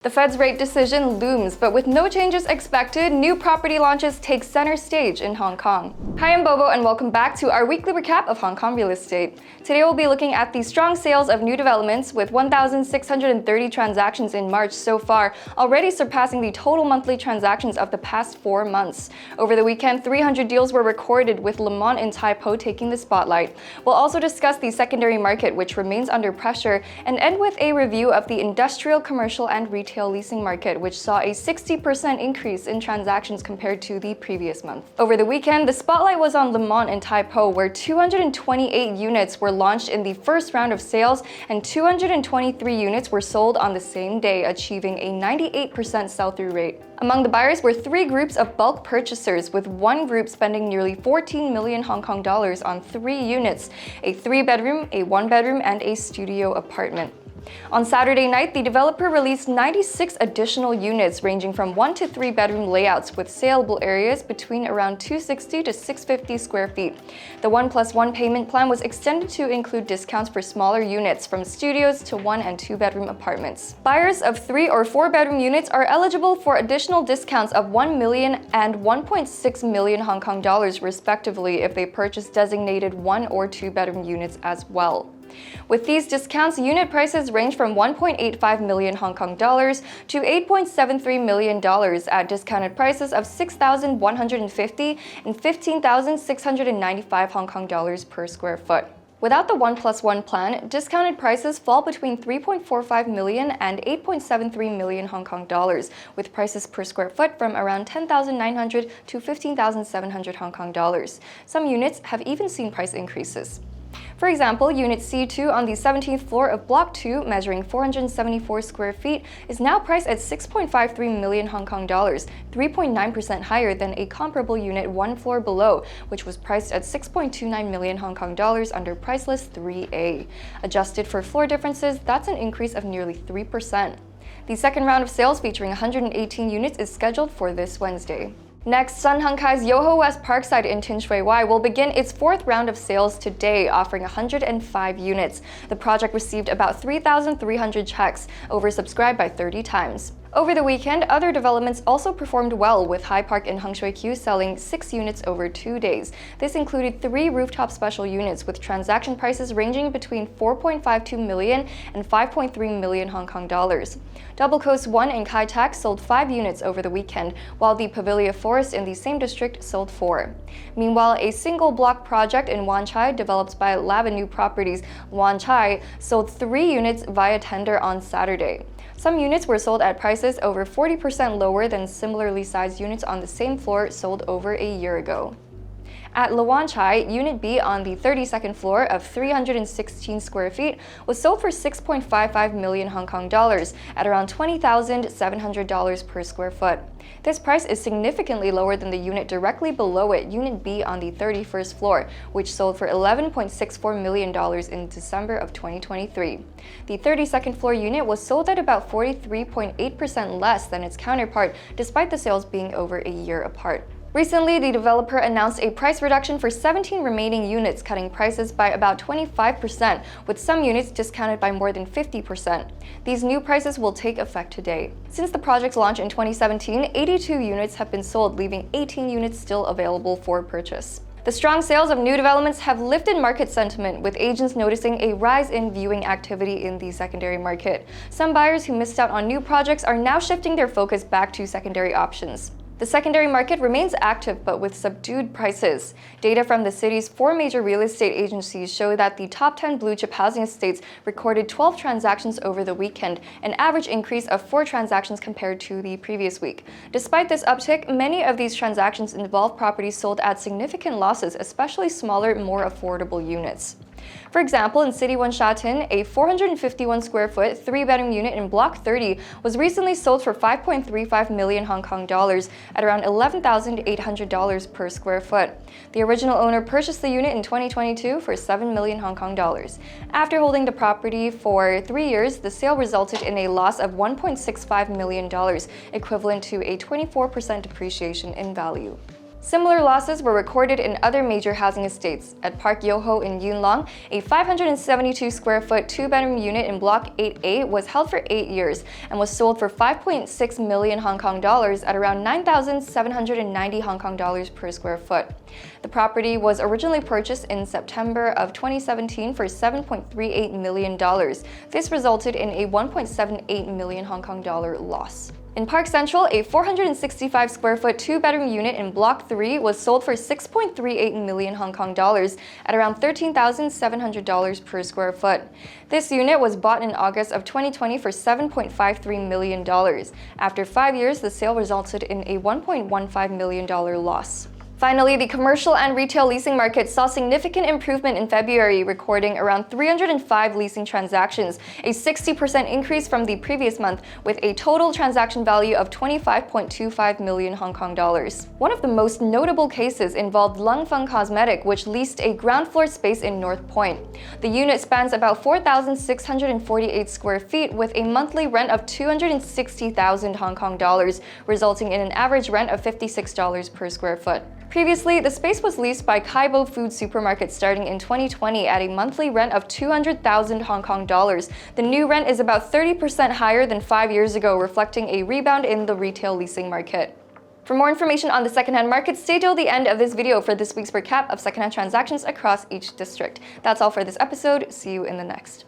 The Fed's rate decision looms, but with no changes expected, new property launches take center stage in Hong Kong. Hi, I'm Bobo and welcome back to our weekly recap of Hong Kong real estate. Today we'll be looking at the strong sales of new developments with 1,630 transactions in March so far, already surpassing the total monthly transactions of the past 4 months. Over the weekend, 300 deals were recorded with Mont and Tai Po taking the spotlight. We'll also discuss the secondary market, which remains under pressure, and end with a review of the industrial, commercial, and retail leasing market, which saw a 60% increase in transactions compared to the previous month. Over the weekend, the spotlight was on Mont and Tai Po, where 228 units were launched in the first round of sales, and 223 units were sold on the same day, achieving a 98% sell-through rate. Among the buyers were 3 groups of bulk purchasers, with one group spending nearly 14 million Hong Kong dollars on 3 units, a 3-bedroom, a 1-bedroom, and a studio apartment. On Saturday night, the developer released 96 additional units ranging from 1 to 3 bedroom layouts with saleable areas between around 260 to 650 square feet. The 1+1 payment plan was extended to include discounts for smaller units from studios to 1 and 2 bedroom apartments. Buyers of 3 or 4 bedroom units are eligible for additional discounts of 1 million and 1.6 million Hong Kong dollars respectively if they purchase designated 1 or 2 bedroom units as well. With these discounts, unit prices range from 1.85 million Hong Kong dollars to 8.73 million dollars at discounted prices of 6,150 and 15,695 Hong Kong dollars per square foot. Without the 1+1 plan, discounted prices fall between 3.45 million and 8.73 million Hong Kong dollars, with prices per square foot from around 10,900 to 15,700 Hong Kong dollars. Some units have even seen price increases. For example, Unit C2 on the 17th floor of Block 2, measuring 474 square feet, is now priced at 6.53 million Hong Kong dollars, 3.9% higher than a comparable unit 1 floor below, which was priced at 6.29 million Hong Kong dollars under price list 3A. Adjusted for floor differences, that's an increase of nearly 3%. The second round of sales, featuring 118 units, is scheduled for this Wednesday. Next, Sun Hung Kai's Yoho West Parkside in Tin Shui Wai will begin its 4th round of sales today, offering 105 units. The project received about 3,300 checks, oversubscribed by 30 times. Over the weekend, other developments also performed well, with High Park in Hung Shui Kiu selling 6 units over 2 days. This included 3 rooftop special units with transaction prices ranging between 4.52 million and 5.3 million Hong Kong dollars. Double Coast 1 in Kai Tak sold 5 units over the weekend, while the Pavilia Forest in the same district sold 4. Meanwhile, a single block project in Wan Chai, developed by Lavenu Properties Wan Chai, sold 3 units via tender on Saturday. Some units were sold at prices over 40% lower than similarly sized units on the same floor sold over a year ago. At Wan Chai, Unit B on the 32nd floor of 316 square feet was sold for 6.55 million Hong Kong dollars at around $20,700 per square foot. This price is significantly lower than the unit directly below it, Unit B on the 31st floor, which sold for $11.64 million in December of 2023. The 32nd floor unit was sold at about 43.8% less than its counterpart, despite the sales being over a year apart. Recently, the developer announced a price reduction for 17 remaining units, cutting prices by about 25%, with some units discounted by more than 50%. These new prices will take effect today. Since the project's launch in 2017, 82 units have been sold, leaving 18 units still available for purchase. The strong sales of new developments have lifted market sentiment, with agents noticing a rise in viewing activity in the secondary market. Some buyers who missed out on new projects are now shifting their focus back to secondary options. The secondary market remains active, but with subdued prices. Data from the city's 4 major real estate agencies show that the top 10 blue-chip housing estates recorded 12 transactions over the weekend, an average increase of 4 transactions compared to the previous week. Despite this uptick, many of these transactions involve properties sold at significant losses, especially smaller, more affordable units. For example, in City 1 Sha Tin, a 451 square foot 3-bedroom unit in Block 30 was recently sold for 5.35 million Hong Kong dollars at around $11,800 per square foot. The original owner purchased the unit in 2022 for 7 million Hong Kong dollars. After holding the property for 3 years, the sale resulted in a loss of $1.65 million, equivalent to a 24% depreciation in value. Similar losses were recorded in other major housing estates. At Park Yoho in Yuen Long, a 572 square foot 2-bedroom unit in Block 8A was held for 8 years and was sold for 5.6 million Hong Kong dollars at around 9,790 Hong Kong dollars per square foot. The property was originally purchased in September of 2017 for $7.38 million. This resulted in a 1.78 million Hong Kong dollar loss. In Park Central, a 465 square foot 2-bedroom unit in Block 3 was sold for 6.38 million Hong Kong dollars at around $13,700 per square foot. This unit was bought in August of 2020 for $7.53 million. After 5 years, the sale resulted in a $1.15 million loss. Finally, the commercial and retail leasing market saw significant improvement in February, recording around 305 leasing transactions, a 60% increase from the previous month, with a total transaction value of 25.25 million Hong Kong dollars. One of the most notable cases involved Lung Feng Cosmetic, which leased a ground floor space in North Point. The unit spans about 4,648 square feet with a monthly rent of 260,000 Hong Kong dollars, resulting in an average rent of $56 per square foot. Previously, the space was leased by Tai Po food supermarket starting in 2020 at a monthly rent of 200,000 Hong Kong dollars. The new rent is about 30% higher than 5 years ago, reflecting a rebound in the retail leasing market. For more information on the secondhand market, stay till the end of this video for this week's recap of secondhand transactions across each district. That's all for this episode. See you in the next.